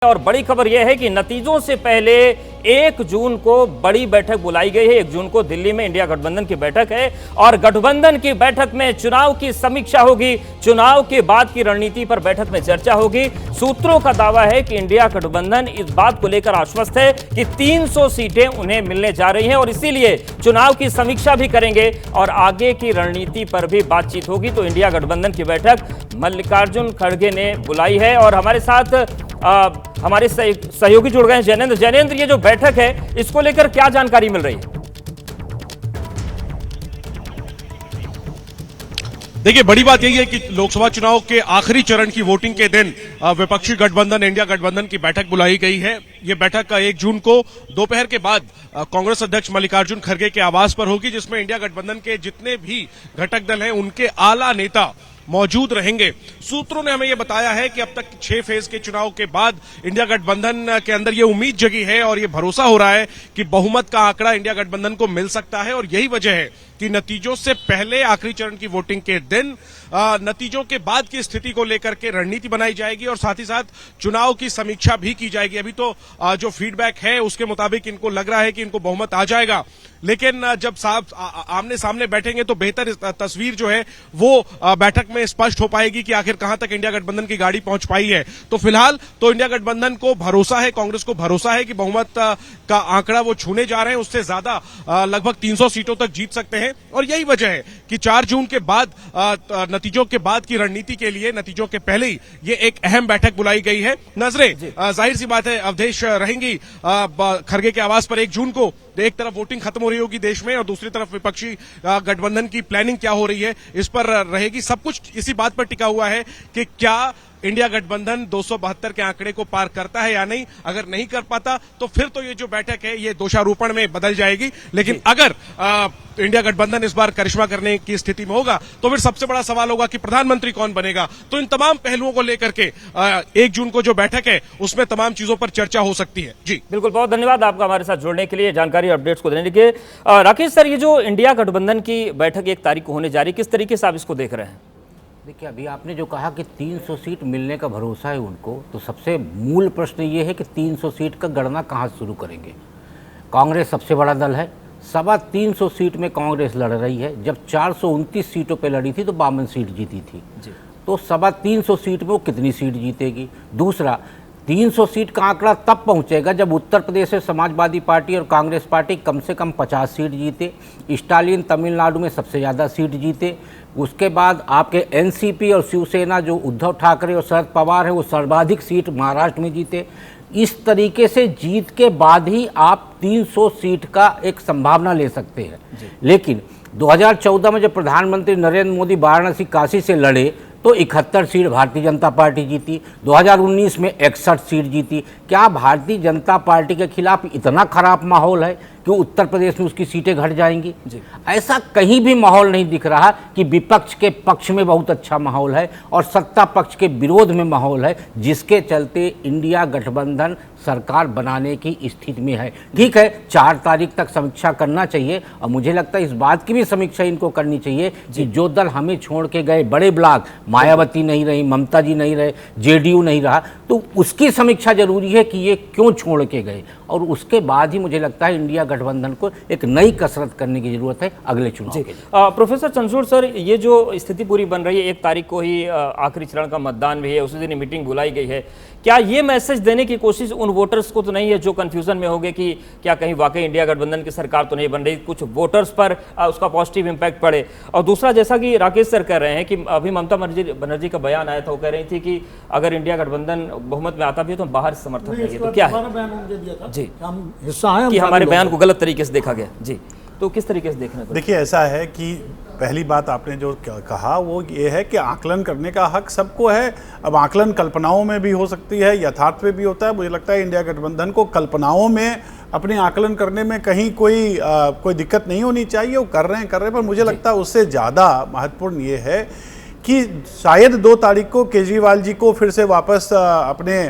और बड़ी खबर यह है कि नतीजों से पहले 1 जून को बड़ी बैठक बुलाई गई है। 1 जून को दिल्ली में इंडिया गठबंधन की बैठक है और गठबंधन की बैठक में चुनाव की समीक्षा होगी। चुनाव के बाद की रणनीति पर बैठक में चर्चा होगी। सूत्रों का दावा है कि इंडिया गठबंधन इस बात को लेकर आश्वस्त है कि 300 सीटें उन्हें मिलने जा रही हैं और इसीलिए चुनाव की समीक्षा भी करेंगे और आगे की रणनीति पर भी बातचीत होगी। तो इंडिया गठबंधन की बैठक मल्लिकार्जुन खड़गे ने बुलाई है और हमारे साथ हमारे सहयोगी जुड़ गए हैं जैनेंद्र, ये जो बैठक है इसको लेकर क्या जानकारी मिल रही है? देखिए, बड़ी बात यही है कि लोकसभा चुनाव के आखिरी चरण की वोटिंग के दिन विपक्षी गठबंधन इंडिया गठबंधन की बैठक बुलाई गई है। ये बैठक 1 जून को दोपहर के बाद कांग्रेस अध्यक्ष मल्लिकार्जुन खड़गे के आवास पर होगी, जिसमें इंडिया गठबंधन के जितने भी घटक दल हैं उनके आला नेता मौजूद रहेंगे। सूत्रों ने हमें यह बताया है कि अब तक 6 फेज के चुनाव के बाद इंडिया गठबंधन के अंदर यह उम्मीद जगी है और यह भरोसा हो रहा है कि बहुमत का आंकड़ा इंडिया गठबंधन को मिल सकता है और यही वजह है कि नतीजों से पहले आखिरी चरण की वोटिंग के दिन नतीजों के बाद की स्थिति को लेकर के रणनीति बनाई जाएगी और साथ ही साथ चुनाव की समीक्षा भी की जाएगी। अभी तो जो फीडबैक है उसके मुताबिक इनको लग रहा है कि इनको बहुमत आ जाएगा, लेकिन जब साफ आमने सामने बैठेंगे तो बेहतर तस्वीर जो है वो बैठक में स्पष्ट हो पाएगी कि आखिर कहां तक इंडिया गठबंधन की गाड़ी पहुंच पाई है। तो फिलहाल तो इंडिया गठबंधन को भरोसा है, कांग्रेस को भरोसा है कि बहुमत का आंकड़ा वो छूने जा रहे हैं, उससे ज्यादा लगभग 300 सीटों तक जीत सकते हैं और यही वजह है कि 4 जून के बाद नतीजों के बाद की रणनीति के लिए नतीजों के पहले ही ये एक अहम बैठक बुलाई गई है। नजरें जाहिर सी बात है अवधेश रहेंगी खड़गे के आवास पर 1 जून को। एक तरफ वोटिंग खत्म हो रही होगी देश में और दूसरी तरफ विपक्षी गठबंधन की प्लानिंग क्या हो रही है इस पर रहेगी। सब कुछ इसी बात पर टिका हुआ है कि क्या इंडिया गठबंधन 272 के आंकड़े को पार करता है या नहीं। अगर नहीं कर पाता तो फिर तो ये जो बैठक है ये दोषारोपण में बदल जाएगी, लेकिन अगर इंडिया गठबंधन इस बार करिश्मा करने की स्थिति में होगा तो फिर सबसे बड़ा सवाल होगा कि प्रधानमंत्री कौन बनेगा। तो इन तमाम पहलुओं को लेकर के 1 जून को जो बैठक है उसमें तमाम चीजों पर चर्चा हो सकती है। जी बिल्कुल, बहुत धन्यवाद आपका हमारे साथ जुड़ने के लिए, जानकारी अपडेट्स को देने के लिए। राकेश सर, ये जो इंडिया गठबंधन की बैठक 1 तारीख को होने जा रही है, किस तरीके से आप इसको देख रहे हैं? देखिए, अभी आपने जो कहा कि 300 सीट मिलने का भरोसा है उनको, तो सबसे मूल प्रश्न ये है कि 300 सीट का गणना कहाँ से शुरू करेंगे। कांग्रेस सबसे बड़ा दल है, 325 सीट में कांग्रेस लड़ रही है। जब 429 सीटों पे लड़ी थी तो 52 सीट जीती थी जी। तो 325 सीट में वो कितनी सीट जीतेगी। दूसरा, 300 सीट का आंकड़ा तब पहुंचेगा जब उत्तर प्रदेश में समाजवादी पार्टी और कांग्रेस पार्टी कम से कम 50 सीट जीते, स्टालिन तमिलनाडु में सबसे ज़्यादा सीट जीते, उसके बाद आपके एनसीपी और शिवसेना जो उद्धव ठाकरे और शरद पवार है वो सर्वाधिक सीट महाराष्ट्र में जीते। इस तरीके से जीत के बाद ही आप 300 सीट का एक संभावना ले सकते हैं। लेकिन 2014 में जब प्रधानमंत्री नरेंद्र मोदी वाराणसी काशी से लड़े तो 71 सीट भारतीय जनता पार्टी जीती, 2019 में 61 सीट जीती। क्या भारतीय जनता पार्टी के खिलाफ इतना खराब माहौल है कि उत्तर प्रदेश में उसकी सीटें घट जाएंगी? ऐसा कहीं भी माहौल नहीं दिख रहा कि विपक्ष के पक्ष में बहुत अच्छा माहौल है और सत्ता पक्ष के विरोध में माहौल है, जिसके चलते इंडिया गठबंधन सरकार बनाने की स्थिति में है। ठीक है, 4 तारीख तक समीक्षा करना चाहिए और मुझे लगता है इस बात की भी समीक्षा इनको करनी चाहिए कि जो दल हमें छोड़ के गए, बड़े ब्लॉक, मायावती नहीं रही, ममता जी नहीं रहे, जेडीयू नहीं रहा, तो उसकी समीक्षा जरूरी है कि ये क्यों छोड़ के गए और उसके बाद ही मुझे लगता है इंडिया गठबंधन को एक नई कसरत करने की जरूरत है अगले चुनाव के लिए। प्रोफेसर चंद्रचूड़ सर, ये जो स्थिति पूरी बन रही है, 1 तारीख को ही आखिरी चरण का मतदान भी है, उसी दिन मीटिंग बुलाई गई है, क्या ये मैसेज देने की कोशिश उन वोटर्स को तो नहीं है जो कंफ्यूजन में हो गए कि क्या कहीं वाकई इंडिया गठबंधन की सरकार तो नहीं बन रही, कुछ वोटर्स पर उसका पॉजिटिव इंपैक्ट पड़े? और दूसरा, जैसा कि राकेश सर कह रहे हैं कि अभी ममता बनर्जी का बयान आया था, वो कह रही थी कि अगर इंडिया गठबंधन बहुमत में आता भी है तो हम बाहर से समर्थन देंगे, तो क्या है जी कि हमारे बयान को गलत तरीके से देखा गया जी, तो किस तरीके से देखना? देखिए, ऐसा है कि पहली बात आपने जो कहा वो ये है कि आकलन करने का हक सबको है। अब आकलन कल्पनाओं में भी हो सकती है, यथार्थ में भी होता है। मुझे लगता है इंडिया गठबंधन को कल्पनाओं में अपने आकलन करने में कहीं कोई दिक्कत नहीं होनी चाहिए। वो कर रहे हैं, पर मुझे लगता है उससे ज़्यादा महत्वपूर्ण ये है कि शायद 2 तारीख को केजरीवाल जी को फिर से वापस अपने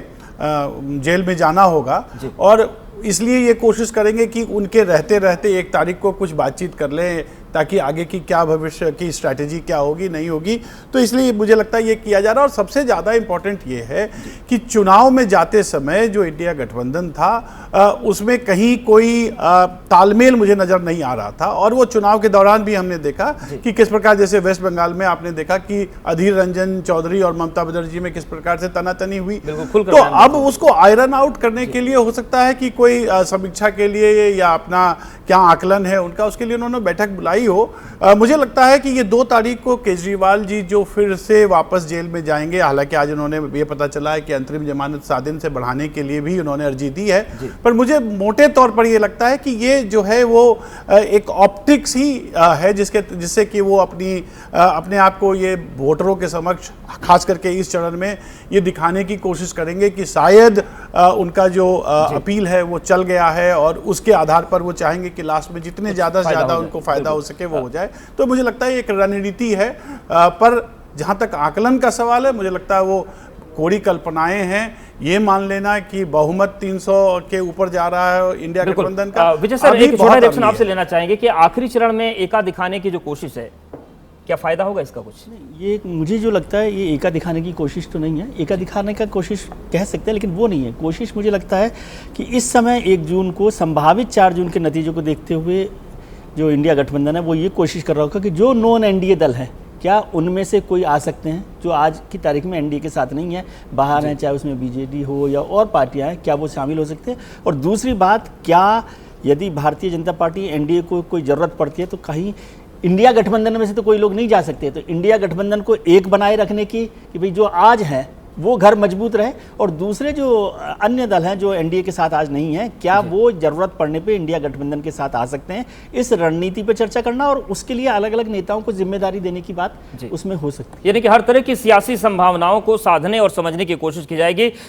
जेल में जाना होगा और इसलिए ये कोशिश करेंगे कि उनके रहते रहते 1 तारीख को कुछ बातचीत कर लें, ताकि आगे की क्या भविष्य की स्ट्रैटेजी क्या होगी नहीं होगी। तो इसलिए मुझे लगता है ये किया जा रहा है। और सबसे ज़्यादा इम्पोर्टेंट ये है कि चुनाव में जाते समय जो इंडिया गठबंधन था उसमें कहीं कोई तालमेल मुझे नज़र नहीं आ रहा था। और वो चुनाव के दौरान भी हमने देखा कि किस प्रकार, जैसे वेस्ट बंगाल में आपने देखा कि अधीर रंजन चौधरी और ममता बनर्जी में किस प्रकार से तनातनी हुई। तो अब उसको आयरन आउट करने के लिए हो सकता है कि कोई समीक्षा के लिए या अपना क्या आकलन है उनका, उसके लिए उन्होंने बैठक बुलाई हो। मुझे लगता है कि ये 2 तारीख को केजरीवाल जी जो फिर से वापस जेल में जाएंगे, हालांकि आज उन्होंने ये पता चला है कि अंतरिम जमानत 7 दिन से बढ़ाने के लिए भी उन्होंने अर्जी दी है, पर मुझे मोटे तौर पर ये लगता है कि ये जो है वो एक ऑप्टिक्स ही है जिससे कि वो अपने आप को ये वोटरों के समक्ष खास करके इस चरण में ये दिखाने की कोशिश करेंगे कि शायद उनका जो अपील है वो चल गया है और उसके आधार पर वो चाहेंगे कि लास्ट में जितने ज़्यादा से ज़्यादा उनको फायदा हो सके वो हो जाए। तो मुझे लगता है एक रणनीति है, पर जहाँ तक आकलन का सवाल है मुझे लगता है वो कोरी कल्पनाएं हैं। ये मान लेना कि बहुमत 300 के ऊपर जा रहा है इंडिया गठबंधन का। विजय सर, एक छोटा रिएक्शन आपसे लेना चाहेंगे कि आखिरी चरण में एका दिखाने की जो कोशिश है, क्या फायदा होगा इसका कुछ? ये मुझे जो लगता है ये एका दिखाने की कोशिश तो नहीं है, एका दिखाने का कोशिश कह सकते हैं लेकिन वो नहीं है। कोशिश मुझे लगता है कि इस समय 1 जून को संभावित 4 जून के नतीजों को देखते हुए जो इंडिया गठबंधन है वो ये कोशिश कर रहा होगा कि जो नॉन एनडीए दल हैं क्या उनमें से कोई आ सकते हैं जो आज की तारीख में एनडीए के साथ नहीं है, बाहर हैं, चाहे उसमें बीजेडी हो या और पार्टियां हैं, क्या वो शामिल हो सकते हैं। और दूसरी बात, क्या यदि भारतीय जनता पार्टी एनडीए को कोई ज़रूरत पड़ती है तो कहीं इंडिया गठबंधन में से तो कोई लोग नहीं जा सकते। तो इंडिया गठबंधन को एक बनाए रखने की कि भाई जो आज है वो घर मजबूत रहे, और दूसरे जो अन्य दल हैं जो एनडीए के साथ आज नहीं है, क्या वो जरूरत पड़ने पे इंडिया गठबंधन के साथ आ सकते हैं, इस रणनीति पे चर्चा करना और उसके लिए अलग अलग नेताओं को जिम्मेदारी देने की बात उसमें हो सकती है। यानी कि हर तरह की सियासी संभावनाओं को साधने और समझने की कोशिश की जाएगी।